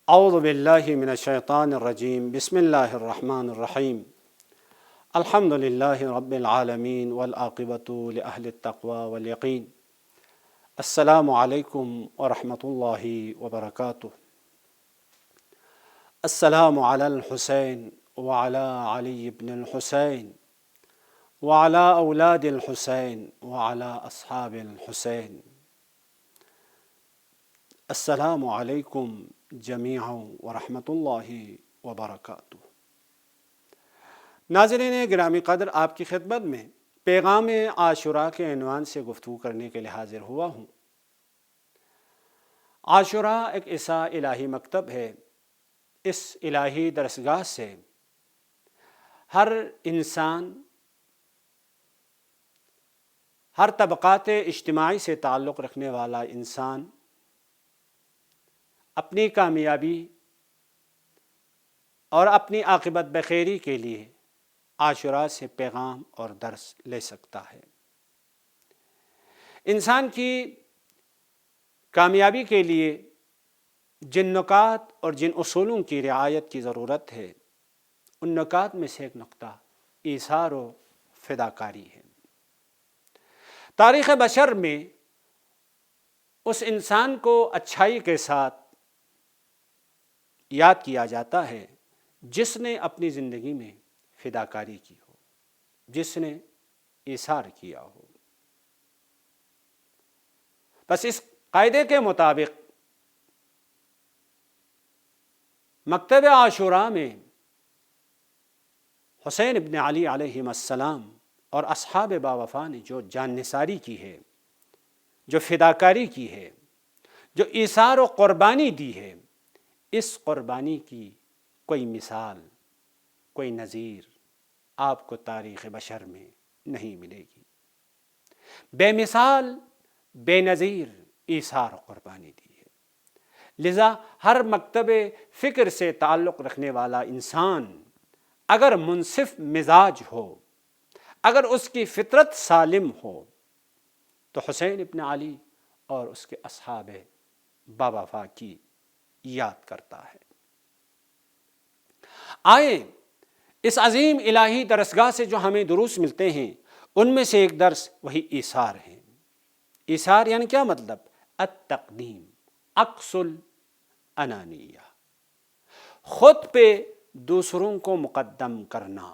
اعوذ باللہ من الشیطان الرجیم بسم اللہ الرحمن الرحیم الحمد للہ رب العالمین والعاقبۃ لأہل التقوی والیقین السلام علیکم ورحمۃ اللہ وبرکاتہ السلام علی الحسین وعلی علی بن الحسین وعلی اولاد الحسین وعلی اصحاب الحسین السلام علیکم جمیعا ورحمۃ اللہ وبرکاتہ۔ ناظرین گرامی قدر، آپ کی خدمت میں پیغام عاشوراء کے عنوان سے گفتگو کرنے کے لیے حاضر ہوا ہوں۔ عاشوراء ایک ایسا الہی مکتب ہے، اس الہی درسگاہ سے ہر انسان، ہر طبقات اجتماعی سے تعلق رکھنے والا انسان اپنی کامیابی اور اپنی عاقبت بخیری کے لیے عاشوراء سے پیغام اور درس لے سکتا ہے۔ انسان کی کامیابی کے لیے جن نکات اور جن اصولوں کی رعایت کی ضرورت ہے، ان نکات میں سے ایک نقطہ ایثار و فداکاری ہے۔ تاریخ بشر میں اس انسان کو اچھائی کے ساتھ یاد کیا جاتا ہے جس نے اپنی زندگی میں فداکاری کی ہو، جس نے ایثار کیا ہو۔ بس اس قاعدے کے مطابق مکتب عاشوراء میں حسین ابن علی علیہ السلام اور اصحاب باوفا نے جو جان نثاری کی ہے، جو فداکاری کی ہے، جو ایثار و قربانی دی ہے، اس قربانی کی کوئی مثال، کوئی نظیر آپ کو تاریخ بشر میں نہیں ملے گی۔ بے مثال، بے نظیر ایثار و قربانی دی ہے۔ لذا ہر مکتب فکر سے تعلق رکھنے والا انسان اگر منصف مزاج ہو، اگر اس کی فطرت سالم ہو، تو حسین ابن علی اور اس کے اصحاب باوفا کی یاد کرتا ہے۔ آئیں اس عظیم الہی درسگاہ سے جو ہمیں دروس ملتے ہیں، ان میں سے ایک درس وہی ایثار ہے۔ ایثار یعنی کیا مطلب؟ التقدیم، عکس الانانیہ، خود پہ دوسروں کو مقدم کرنا،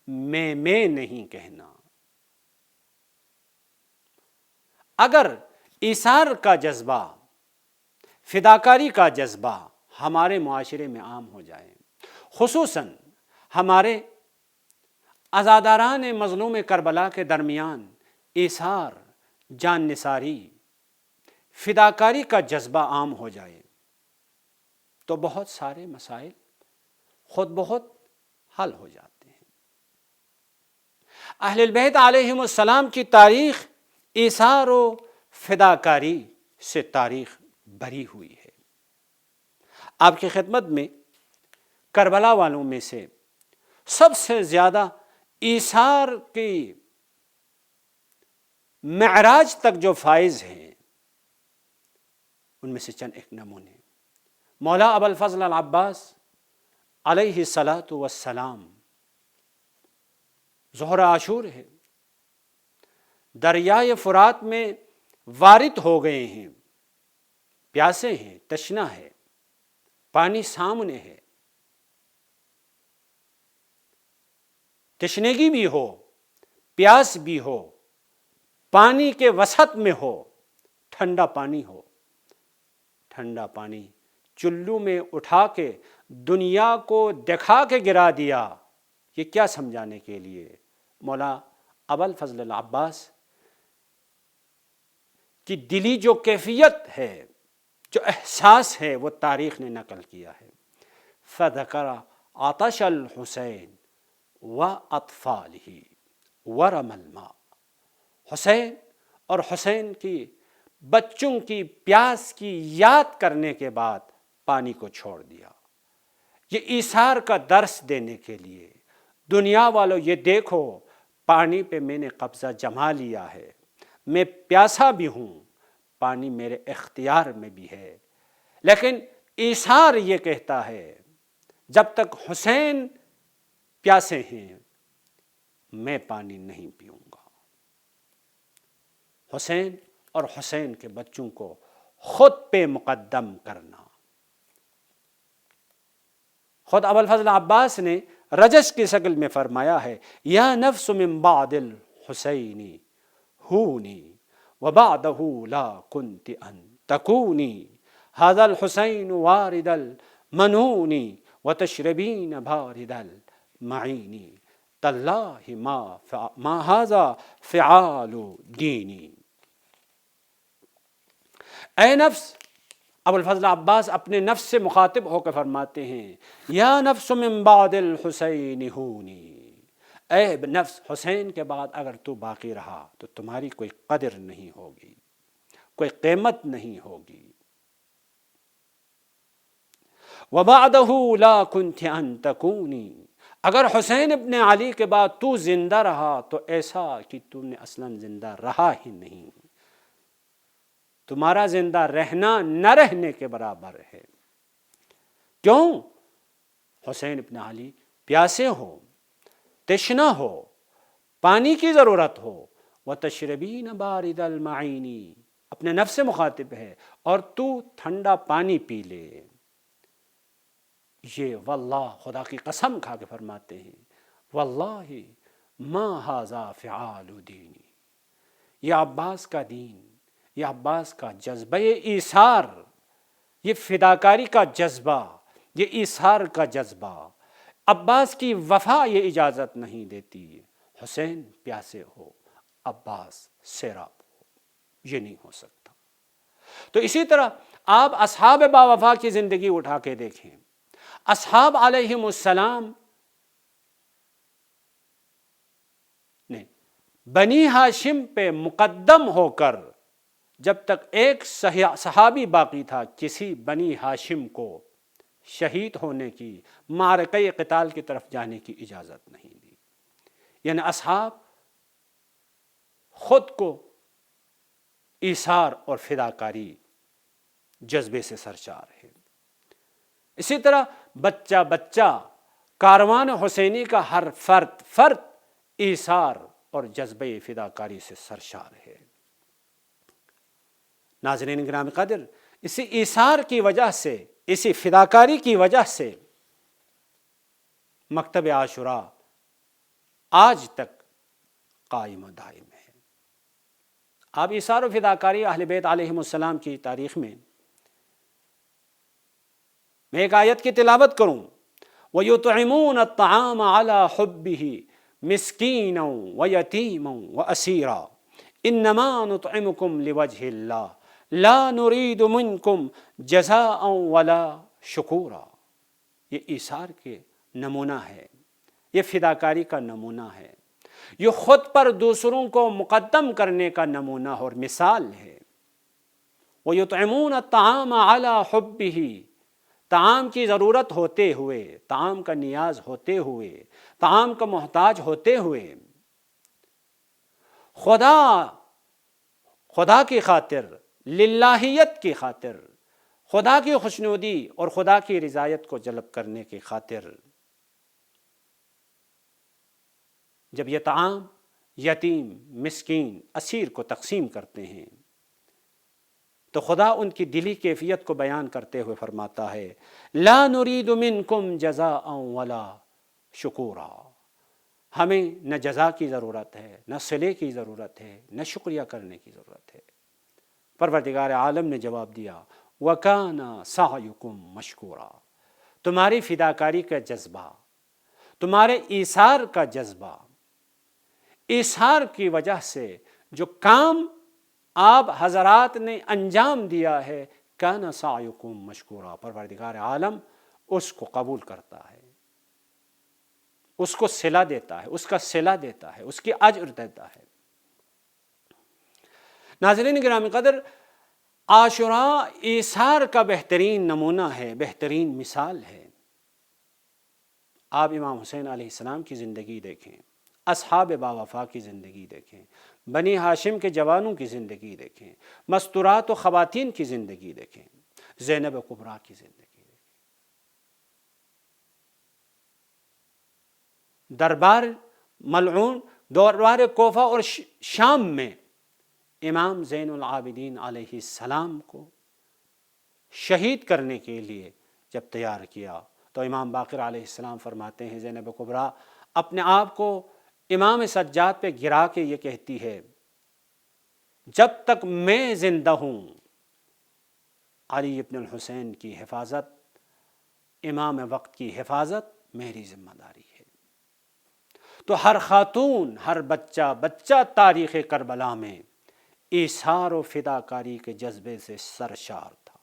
میں نہیں کہنا۔ اگر ایثار کا جذبہ، فداکاری کا جذبہ ہمارے معاشرے میں عام ہو جائے، خصوصاً ہمارے عزاداران مظلوم کربلا کے درمیان ایثار، جان نثاری، فداکاری کا جذبہ عام ہو جائے، تو بہت سارے مسائل خود بخود حل ہو جاتے ہیں۔ اہل بیت علیہم السلام کی تاریخ ایثار و فداکاری سے تاریخ بھری ہوئی ہے۔ آپ کی خدمت میں کربلا والوں میں سے سب سے زیادہ ایثار کی معراج تک جو فائز ہیں، ان میں سے چند ایک نمونے۔ مولا ابوالفضل العباس علیہ الصلاۃ والسلام ظہر عاشور ہے، دریائے فرات میں وارد ہو گئے ہیں، پیاسے ہیں، تشنا ہے، پانی سامنے ہے، تشنگی بھی ہو، پیاس بھی ہو، پانی کے وسط میں ہو، ٹھنڈا پانی ہو، ٹھنڈا پانی چلو میں اٹھا کے دنیا کو دکھا کے گرا دیا۔ یہ کیا سمجھانے کے لیے؟ مولا ابوالفضل العباس کی دلی جو کیفیت ہے، جو احساس ہے، وہ تاریخ نے نقل کیا ہے۔ فذکر عطش الحسین وأطفالہ ورم الماء، حسین اور حسین کی بچوں کی پیاس کی یاد کرنے کے بعد پانی کو چھوڑ دیا۔ یہ ایثار کا درس دینے کے لیے، دنیا والوں یہ دیکھو، پانی پہ میں نے قبضہ جما لیا ہے، میں پیاسا بھی ہوں، پانی میرے اختیار میں بھی ہے، لیکن ایثار یہ کہتا ہے جب تک حسین پیاسے ہیں میں پانی نہیں پیوں گا۔ حسین اور حسین کے بچوں کو خود پہ مقدم کرنا۔ خود ابوالفضل عباس نے رجس کی شکل میں فرمایا ہے، یا نفس من بعد الحسین ہونی وبعدہ لا کنت ان تکونی، ھذا الحسین وارد المنون وتشربین بارد المعین، تاللہ ما ھذا فعال دینی۔ اے نفس، ابوالفضل عباس اپنے نفس سے مخاطب ہو کر فرماتے ہیں، یا نفس من بعد الحسین ہونی، اے نفس حسین کے بعد اگر تو باقی رہا تو تمہاری کوئی قدر نہیں ہوگی، کوئی قیمت نہیں ہوگی۔ وَبَعْدَهُ لَا كُنْتِ أَن تَكُونِي، اگر حسین ابن علی کے بعد تو زندہ رہا تو ایسا کہ تم نے اصلاً زندہ رہا ہی نہیں، تمہارا زندہ رہنا نہ رہنے کے برابر ہے۔ کیوں؟ حسین ابن علی پیاسے ہو، تشنا ہو، پانی کی ضرورت ہو، وَتَشْرَبِينَ بَارِدَ الْمَعِينِ، اپنے نفس سے مخاطب ہے، اور تو ٹھنڈا پانی پی لے۔ یہ واللہ، خدا کی قسم کھا کے فرماتے ہیں، واللہ ما ھذا فعال دینی، یہ عباس کا دین، یہ عباس کا جذبہ، یہ ایثار، یہ فداکاری کا جذبہ، یہ ایثار کا جذبہ، عباس کی وفا یہ اجازت نہیں دیتی۔ حسین پیاسے ہو، عباس سیراب ہو، یہ نہیں ہو سکتا۔ تو اسی طرح آپ اصحاب باوفا کی زندگی اٹھا کے دیکھیں، اصحاب علیہم السلام نے بنی ہاشم پہ مقدم ہو کر، جب تک ایک صحابی باقی تھا، کسی بنی ہاشم کو شہید ہونے کی، معرکہ قتال کی طرف جانے کی اجازت نہیں دی۔ یعنی اصحاب خود کو ایثار اور فداکاری جذبے سے سرشار ہے۔ اسی طرح بچہ بچہ کاروان حسینی کا ہر فرد ایثار اور جذبہ فداکاری سے سرشار ہے۔ ناظرین گرامی قدر، اسی ایثار کی وجہ سے، اسی فداکاری کی وجہ سے مکتب عاشوراء آج تک قائم و دائم ہے۔ آپ ایثار و فداکاری اہل بیت علیہم السلام کی تاریخ میں میں ایک آیت کی تلاوت کروں، وَيُطْعِمُونَ الطَّعَامَ عَلَى حُبِّهِ مِسْكِينًا وَيَتِيمًا وَأَسِيرًا إِنَّمَا نُطْعِمُكُمْ لِوَجْهِ اللَّهِ لَا نُرِيدُ مِنْكُمْ جَزَاءً وَلَا شُكُورًا۔ یہ ایثار کے نمونہ ہے، یہ فداکاری کا نمونہ ہے، یہ خود پر دوسروں کو مقدم کرنے کا نمونہ اور مثال ہے۔ وَيُطْعِمُونَ الطَّعَامَ عَلَى حُبِّهِ، طعام کی ضرورت ہوتے ہوئے، طعام کا نیاز ہوتے ہوئے، طعام کا محتاج ہوتے ہوئے، خدا کی خاطر، للہیت کی خاطر، خدا کی خوشنودی اور خدا کی رضایت کو جلب کرنے کی خاطر جب یہ طعام یتیم، مسکین، اسیر کو تقسیم کرتے ہیں تو خدا ان کی دلی کیفیت کو بیان کرتے ہوئے فرماتا ہے، لا نرید منکم جزاء ولا شکورا، ہمیں نہ جزا کی ضرورت ہے، نہ صلے کی ضرورت ہے، نہ شکریہ کرنے کی ضرورت ہے۔ پروردگار عالم نے جواب دیا، وَكَانَ سَعْيُكُمْ مَشْكُورًا، تمہاری فداکاری کا جذبہ، تمہارے ایثار کا جذبہ، ایثار کی وجہ سے جو کام آپ حضرات نے انجام دیا ہے، کَانَ سَعْيُكُمْ مَشْكُورًا، پروردگار عالم اس کو قبول کرتا ہے، اس کو صلہ دیتا ہے، اس کا صلہ دیتا ہے، اس کی اجر دیتا ہے۔ ناظرین گرامی قدر، عاشوراء ایثار کا بہترین نمونہ ہے، بہترین مثال ہے۔ آپ امام حسین علیہ السلام کی زندگی دیکھیں، اصحاب باوفا کی زندگی دیکھیں، بنی ہاشم کے جوانوں کی زندگی دیکھیں، مستورات و خواتین کی زندگی دیکھیں، زینب کبریٰ کی زندگی دیکھیں، دربار ملعون، دربار کوفہ اور شام میں امام زین العابدین علیہ السلام کو شہید کرنے کے لیے جب تیار کیا تو امام باقر علیہ السلام فرماتے ہیں زینب کبریٰ اپنے آپ کو امام سجاد پہ گرا کے یہ کہتی ہے جب تک میں زندہ ہوں علی ابن الحسین کی حفاظت، امام وقت کی حفاظت میری ذمہ داری ہے۔ تو ہر خاتون، ہر بچہ تاریخ کربلا میں ایثار و فداکاری کے جذبے سے سرشار تھا۔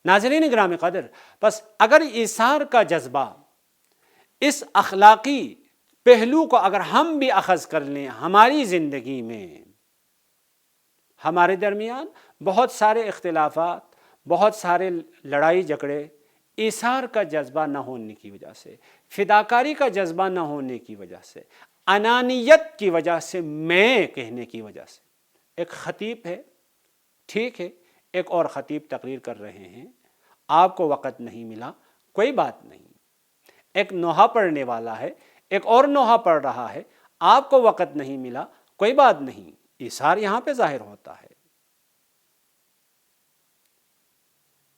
ناظرین گرامی قدر، بس اگر ایثار کا جذبہ، اس اخلاقی پہلو کو اگر ہم بھی اخذ کر لیں ہماری زندگی میں، ہمارے درمیان بہت سارے اختلافات، بہت سارے لڑائی جھگڑے ایثار کا جذبہ نہ ہونے کی وجہ سے، فداکاری کا جذبہ نہ ہونے کی وجہ سے، انانیت کی وجہ سے، میں کہنے کی وجہ سے۔ ایک خطیب ہے، ٹھیک ہے، ایک اور خطیب تقریر کر رہے ہیں، آپ کو وقت نہیں ملا، کوئی بات نہیں۔ ایک نوحہ پڑھنے والا ہے، ایک اور نوحہ پڑھ رہا ہے، آپ کو وقت نہیں ملا، کوئی بات نہیں، ایثار یہاں پہ ظاہر ہوتا ہے۔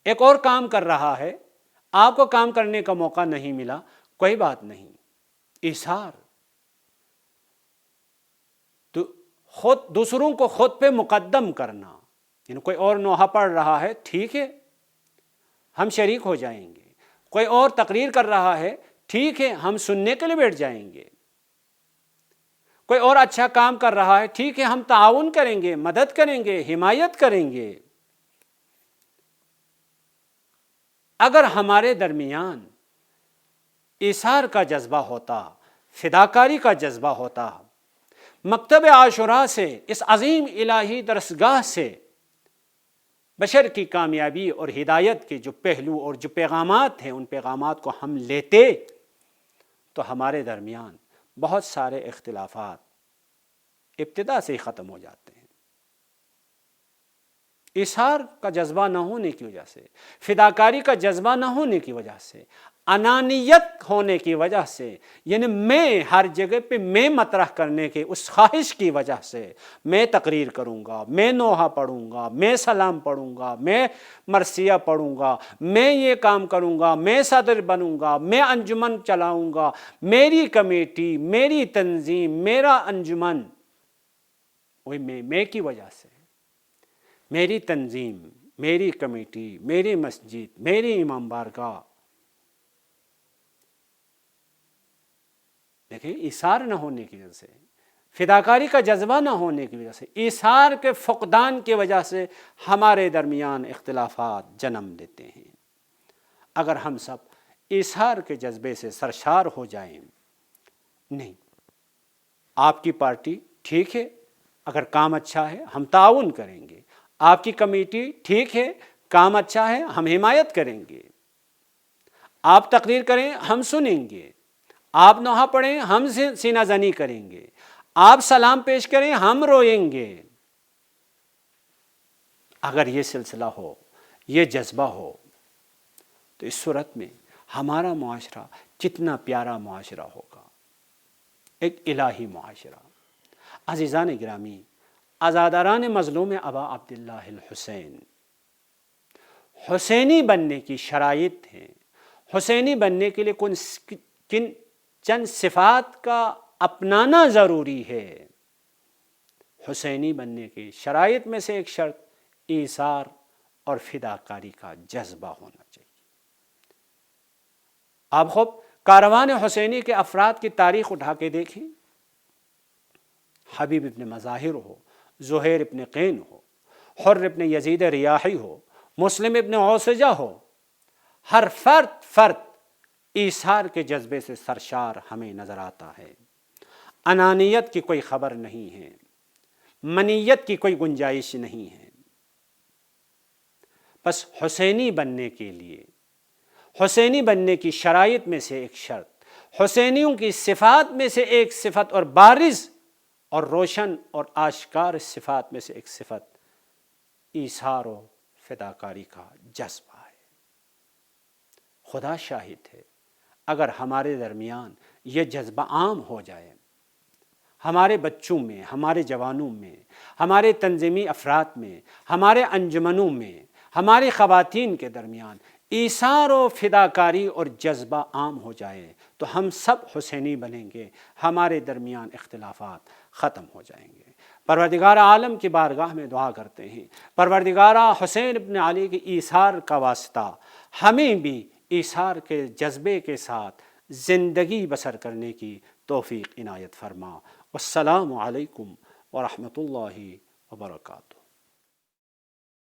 ایک اور کام کر رہا ہے، آپ کو کام کرنے کا موقع نہیں ملا، کوئی بات نہیں، ایثار تو خود دوسروں کو خود پہ مقدم کرنا، یعنی کوئی اور نوحہ پڑھ رہا ہے، ٹھیک ہے، ہم شریک ہو جائیں گے، کوئی اور تقریر کر رہا ہے، ٹھیک ہے، ہم سننے کے لیے بیٹھ جائیں گے، کوئی اور اچھا کام کر رہا ہے، ٹھیک ہے، ہم تعاون کریں گے، مدد کریں گے، حمایت کریں گے۔ اگر ہمارے درمیان ایثار کا جذبہ ہوتا، فداکاری کا جذبہ ہوتا، مکتب عاشوراء سے، اس عظیم الہی درسگاہ سے بشر کی کامیابی اور ہدایت کے جو پہلو اور جو پیغامات ہیں ان پیغامات کو ہم لیتے تو ہمارے درمیان بہت سارے اختلافات ابتدا سے ہی ختم ہو جاتے ہیں۔ ایثار کا جذبہ نہ ہونے کی وجہ سے، فداکاری کا جذبہ نہ ہونے کی وجہ سے، انانیت ہونے کی وجہ سے، یعنی میں ہر جگہ پہ میں مطرح کرنے کے اس خواہش کی وجہ سے، میں تقریر کروں گا، میں نوحہ پڑھوں گا، میں سلام پڑھوں گا، میں مرثیہ پڑھوں گا، میں یہ کام کروں گا، میں صدر بنوں گا، میں انجمن چلاؤں گا، میری کمیٹی، میری تنظیم، میرا انجمن، وہی میں کی وجہ سے، میری تنظیم، میری کمیٹی، میری مسجد، میری امام بارگاہ، دیکھیں ایثار نہ ہونے کی وجہ سے، فداکاری کا جذبہ نہ ہونے کی وجہ سے، ایثار کے فقدان کی وجہ سے ہمارے درمیان اختلافات جنم لیتے ہیں۔ اگر ہم سب ایثار کے جذبے سے سرشار ہو جائیں، نہیں، آپ کی پارٹی ٹھیک ہے، اگر کام اچھا ہے ہم تعاون کریں گے، آپ کی کمیٹی ٹھیک ہے، کام اچھا ہے، ہم حمایت کریں گے، آپ تقریر کریں ہم سنیں گے، آپ نوحہ پڑھیں ہم سینہ زنی کریں گے، آپ سلام پیش کریں ہم روئیں گے۔ اگر یہ سلسلہ ہو، یہ جذبہ ہو تو اس صورت میں ہمارا معاشرہ کتنا پیارا معاشرہ ہوگا، ایک الہی معاشرہ۔ عزیزان گرامی، عزاداران مظلوم ابا عبداللہ الحسین، حسینی بننے کی شرائط ہیں، حسینی بننے کے لیے کن چند صفات کا اپنانا ضروری ہے۔ حسینی بننے کی شرائط میں سے ایک شرط ایثار اور فداکاری کا جذبہ ہونا چاہیے۔ آپ خود کاروان حسینی کے افراد کی تاریخ اٹھا کے دیکھیں، حبیب ابن مظاہر ہو، زہیر ابن قین ہو، حر ابن یزید ریاحی ہو، مسلم ابن عوسجہ ہو، ہر فرد ایثار کے جذبے سے سرشار ہمیں نظر آتا ہے۔ انانیت کی کوئی خبر نہیں ہے، منیت کی کوئی گنجائش نہیں ہے۔ بس حسینی بننے کے لیے، حسینی بننے کی شرائط میں سے ایک شرط، حسینیوں کی صفات میں سے ایک صفت اور بارز اور روشن اور آشکار صفات میں سے ایک صفت ایثار و فداکاری کا جذبہ ہے۔ خدا شاہد ہے، اگر ہمارے درمیان یہ جذبہ عام ہو جائے، ہمارے بچوں میں، ہمارے جوانوں میں، ہمارے تنظیمی افراد میں، ہمارے انجمنوں میں، ہماری خواتین کے درمیان ایثار و فداکاری اور جذبہ عام ہو جائے تو ہم سب حسینی بنیں گے، ہمارے درمیان اختلافات ختم ہو جائیں گے۔ پروردگار عالم کی بارگاہ میں دعا کرتے ہیں، پروردگار حسین ابن علی کی ایثار کا واسطہ ہمیں بھی ایثار کے جذبے کے ساتھ زندگی بسر کرنے کی توفیق عنایت فرما۔ والسلام علیکم ورحمۃ اللہ وبرکاتہ۔